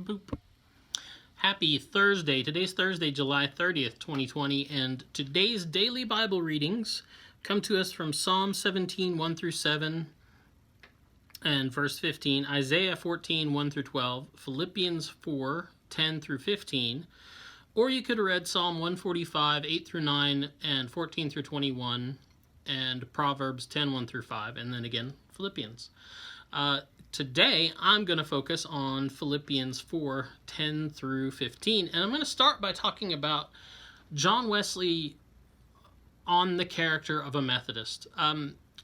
Boop. Happy Thursday. Today's Thursday, July 30th, 2020, and today's daily Bible readings come to us from Psalm 17, 1 through 7, and verse 15, Isaiah 14, 1 through 12, Philippians 4, 10 through 15, or you could have read Psalm 145, 8 through 9, and 14 through 21, and Proverbs 10, 1 through 5, and then again, Philippians. Today, I'm going to focus on Philippians 4, 10 through 15, and I'm going to start by talking about John Wesley on the character of a Methodist.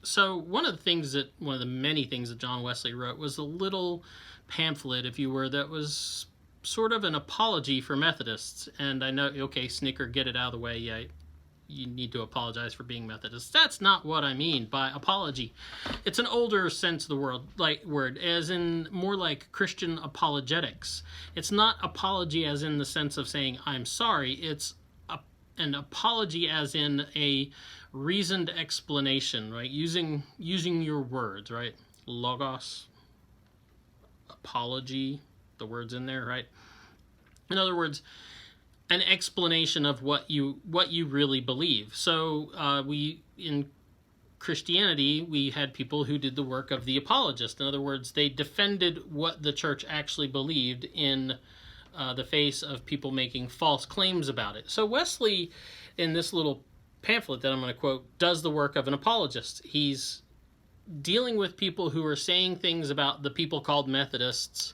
So one of the many things that John Wesley wrote was a little pamphlet, if you were, that was sort of an apology for Methodists. And I know, okay, Snicker, get it out of the way. Yeah, you need to apologize for being Methodist. That's not what I mean by apology. It's an older sense of the word, as in more like Christian apologetics. It's not apology as in the sense of saying, I'm sorry. It's an apology as in a reasoned explanation, right? Using your words, right? Logos, apology, the words in there, right? In other words, an explanation of what you really believe. So we in Christianity, we had people who did the work of the apologist. In other words, they defended what the church actually believed in the face of people making false claims about it. So Wesley, in this little pamphlet that I'm going to quote, does the work of an apologist. He's dealing with people who are saying things about the people called Methodists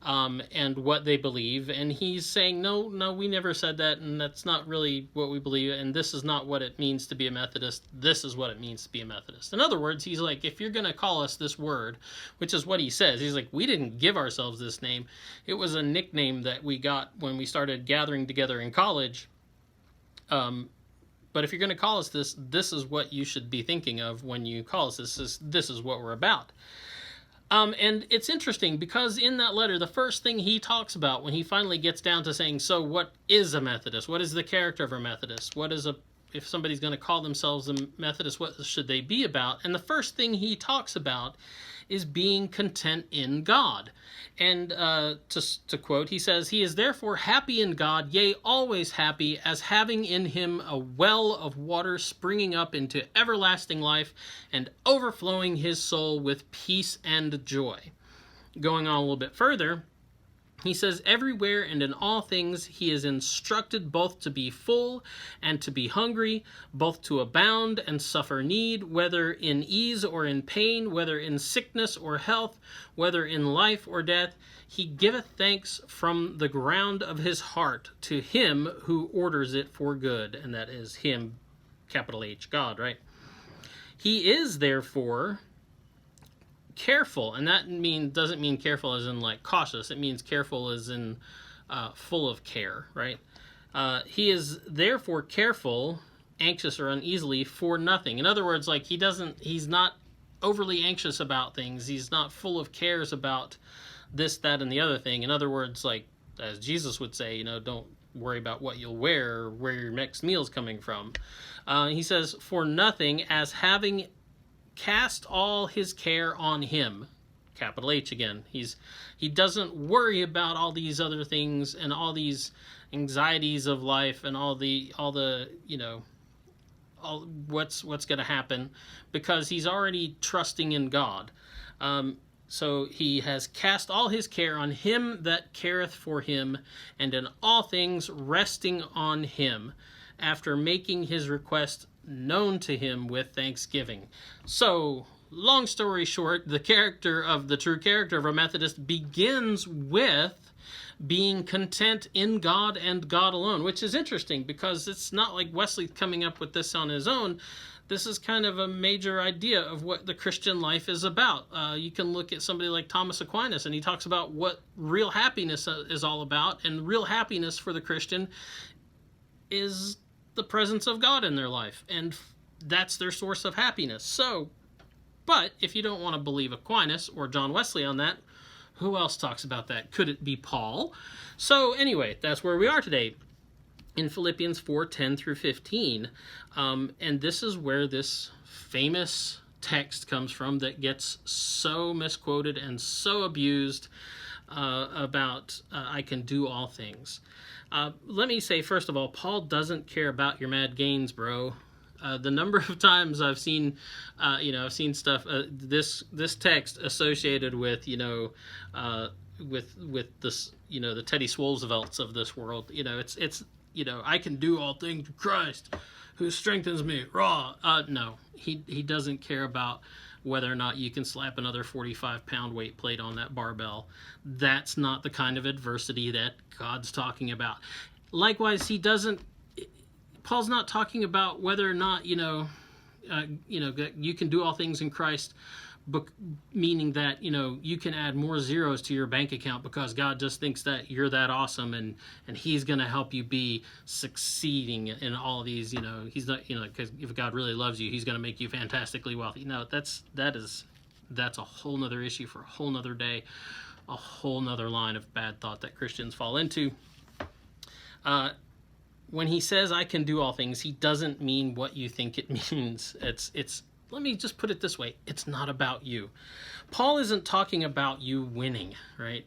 and what they believe, and he's saying, no, we never said that, and that's not really what we believe, and this is not what it means to be a Methodist. This is what it means to be a Methodist. In other words, he's like, if you're going to call us this word, which is what he says, he's like, we didn't give ourselves this name. It was a nickname that we got when we started gathering together in college. But if you're going to call us this, this is what you should be thinking of when you call us this. This is what we're about. And it's interesting because in that letter, the first thing he talks about when he finally gets down to saying, so what is a Methodist? What is the character of a Methodist? If somebody's going to call themselves a Methodist, what should they be about? And the first thing he talks about is being content in God. And to quote, he says, he is therefore happy in God, yea, always happy, as having in him a well of water springing up into everlasting life and overflowing his soul with peace and joy. Going on a little bit further, he says, everywhere and in all things he is instructed both to be full and to be hungry, both to abound and suffer need, whether in ease or in pain, whether in sickness or health, whether in life or death. He giveth thanks from the ground of his heart to him who orders it for good. And that is him, capital H, God, right? He is therefore careful, and that doesn't mean careful as in like cautious. It means careful as in full of care, right? He is therefore careful, anxious or uneasily for nothing. In other words, like he's not overly anxious about things. He's not full of cares about this, that, and the other thing. In other words, like as Jesus would say, don't worry about what you'll wear or where your next meal's coming from. He says, for nothing, as having cast all his care on him, capital H again. He doesn't worry about all these other things and all these anxieties of life and all what's going to happen, because he's already trusting in God. So he has cast all his care on him that careth for him, and in all things resting on him, after making his request known to him with thanksgiving. So, long story short, the true character of a Methodist begins with being content in God and God alone, which is interesting because it's not like Wesley coming up with this on his own. This is kind of a major idea of what the Christian life is about. You can look at somebody like Thomas Aquinas, and he talks about what real happiness is all about, and real happiness for the Christian is the presence of God in their life, and that's their source of happiness. So, but if you don't want to believe Aquinas or John Wesley on that, who else talks about that? Could it be Paul? So anyway, that's where we are today in Philippians 4, 10 through 15. And this is where this famous text comes from that gets so misquoted and so abused. about I can do all things. Let me say, first of all, Paul doesn't care about your mad gains, bro. The number of times I've seen, I've seen stuff, this text associated with, with this, the Teddy Swoosevelts of this world. It's I can do all things through Christ who strengthens me. Raw. No, he doesn't care about whether or not you can slap another 45-pound weight plate on that barbell. That's not the kind of adversity that God's talking about. Likewise, Paul's not talking about whether or not, you can do all things in Christ, meaning that, you can add more zeros to your bank account because God just thinks that you're that awesome and he's going to help you be succeeding in all of these, he's not, because if God really loves you, he's going to make you fantastically wealthy. No, that's a whole nother issue for a whole nother day, a whole nother line of bad thought that Christians fall into. When he says I can do all things, he doesn't mean what you think it means. It's let me just put it this way. It's not about you. Paul isn't talking about you winning, right?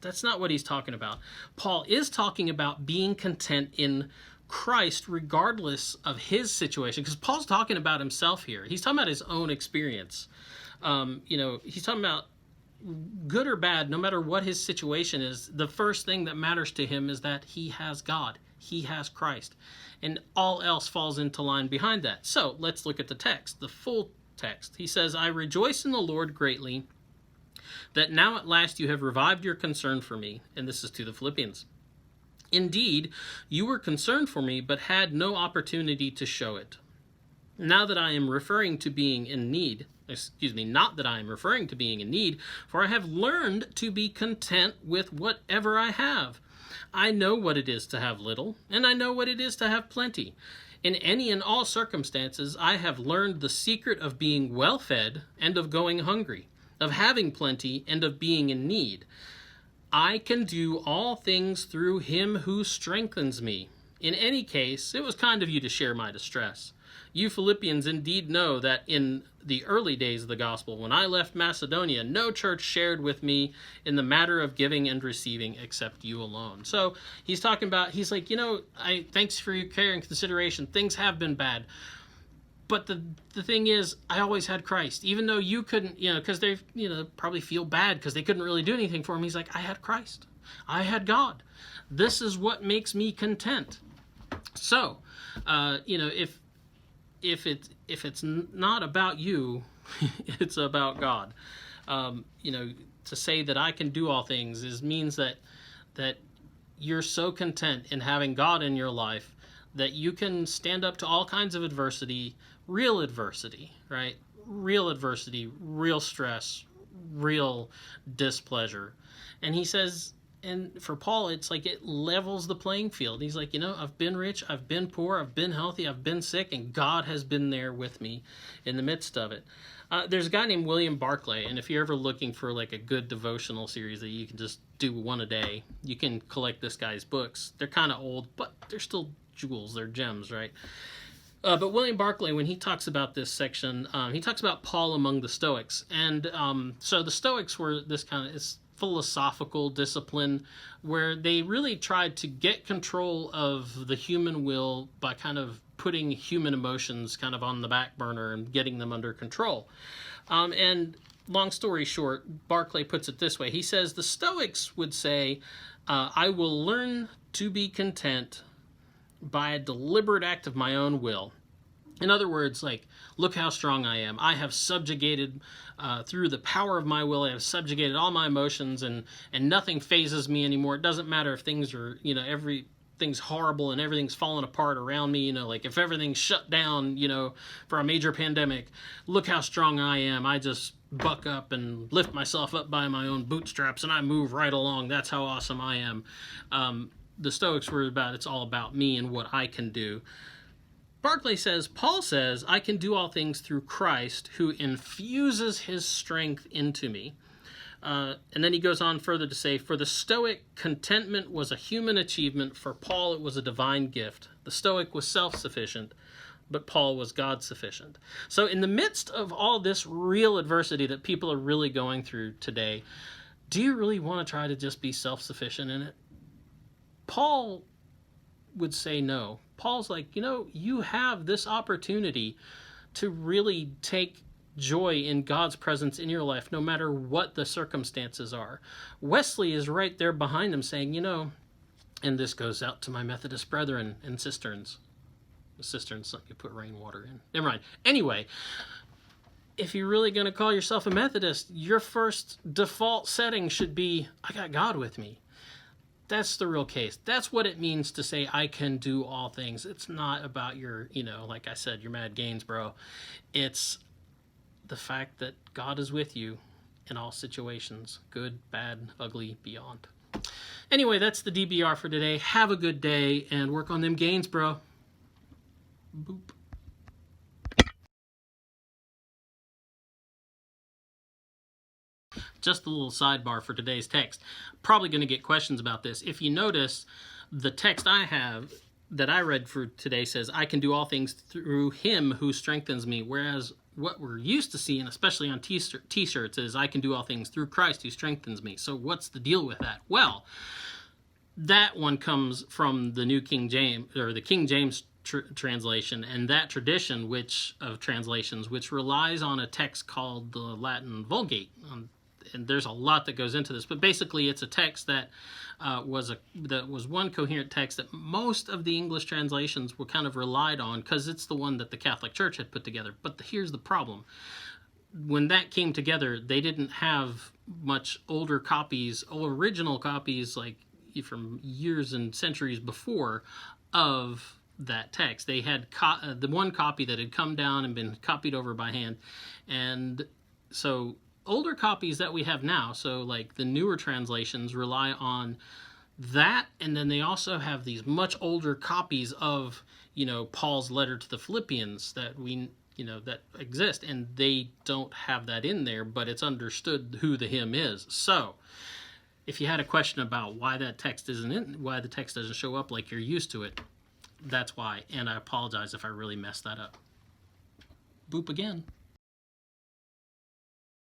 That's not what he's talking about. Paul is talking about being content in Christ regardless of his situation, because Paul's talking about himself here. He's talking about his own experience. He's talking about good or bad, no matter what his situation is, the first thing that matters to him is that he has God. He has Christ. And all else falls into line behind that. So let's look at the text, the full text. He says, I rejoice in the Lord greatly that now at last you have revived your concern for me. And this is to the Philippians. Indeed, you were concerned for me, but had no opportunity to show it. Now that I am referring to being in need, not that I am referring to being in need, for I have learned to be content with whatever I have. I know what it is to have little, and I know what it is to have plenty. In any and all circumstances, I have learned the secret of being well-fed and of going hungry, of having plenty and of being in need. I can do all things through him who strengthens me. In any case, it was kind of you to share my distress. You Philippians indeed know that in the early days of the gospel, when I left Macedonia, no church shared with me in the matter of giving and receiving except you alone. So he's talking about, he's like, thanks for your care and consideration. Things have been bad. But the thing is, I always had Christ. Even though you couldn't, because they, probably feel bad because they couldn't really do anything for him. He's like, I had Christ. I had God. This is what makes me content. So, if it's not about you, it's about God. To say that I can do all things means that you're so content in having God in your life that you can stand up to all kinds of adversity, right? Real adversity, real stress, real displeasure. And he says, and for Paul, it's like it levels the playing field. He's like, I've been rich, I've been poor, I've been healthy, I've been sick, and God has been there with me in the midst of it. There's a guy named William Barclay, and if you're ever looking for like a good devotional series that you can just do one a day, you can collect this guy's books. They're kind of old, but they're still jewels, they're gems, right? But William Barclay, when he talks about this section, he talks about Paul among the Stoics. And so the Stoics were this kind of philosophical discipline where they really tried to get control of the human will by kind of putting human emotions kind of on the back burner and getting them under control. And long story short, Barclay puts it this way. He says, the Stoics would say, I will learn to be content by a deliberate act of my own will. In other words, like, look how strong I am. I have subjugated, through the power of my will, I have subjugated all my emotions, and nothing phases me anymore. It doesn't matter if things are, everything's horrible and everything's falling apart around me, like if everything's shut down, for a major pandemic, look how strong I am. I just buck up and lift myself up by my own bootstraps and I move right along. That's how awesome I am. The Stoics were about, it's all about me and what I can do. Barclay says, Paul says, I can do all things through Christ who infuses his strength into me. And then he goes on further to say, for the Stoic, contentment was a human achievement. For Paul, it was a divine gift. The Stoic was self-sufficient, but Paul was God-sufficient. So in the midst of all this real adversity that people are really going through today, Do you really want to try to just be self-sufficient in it? Paul would say no. Paul's like, you have this opportunity to really take joy in God's presence in your life, no matter what the circumstances are. Wesley is right there behind him saying, and this goes out to my Methodist brethren and cisterns. Cisterns, something you put rainwater in. Never mind. Anyway, if you're really going to call yourself a Methodist, your first default setting should be, I got God with me. That's the real case. That's what it means to say, I can do all things. It's not about your, like I said, your mad gains, bro. It's the fact that God is with you in all situations, good, bad, ugly, beyond. Anyway, that's the DBR for today. Have a good day and work on them gains, bro. Boop. Just a little sidebar for today's text. Probably going to get questions about this. If you notice, the text I have that I read for today says, I can do all things through him who strengthens me. Whereas what we're used to seeing, especially on t-shirts, is I can do all things through Christ who strengthens me. So what's the deal with that? Well, that one comes from the New King James, or the King James translation, and that tradition of translations, which relies on a text called the Latin Vulgate. And there's a lot that goes into this, but basically it's a text that was one coherent text that most of the English translations were kind of relied on because it's the one that the Catholic Church had put together. But here's the problem. When that came together, they didn't have much older copies, or original copies, like from years and centuries before, of that text. They had the one copy that had come down and been copied over by hand. And so older copies that we have now, so like the newer translations, rely on that, and then they also have these much older copies of Paul's letter to the Philippians that that exist, and they don't have that in there, but it's understood who the him is. So if you had a question about why that text isn't in, why the text doesn't show up like you're used to it, that's why, and I apologize if I really messed that up. Boop again.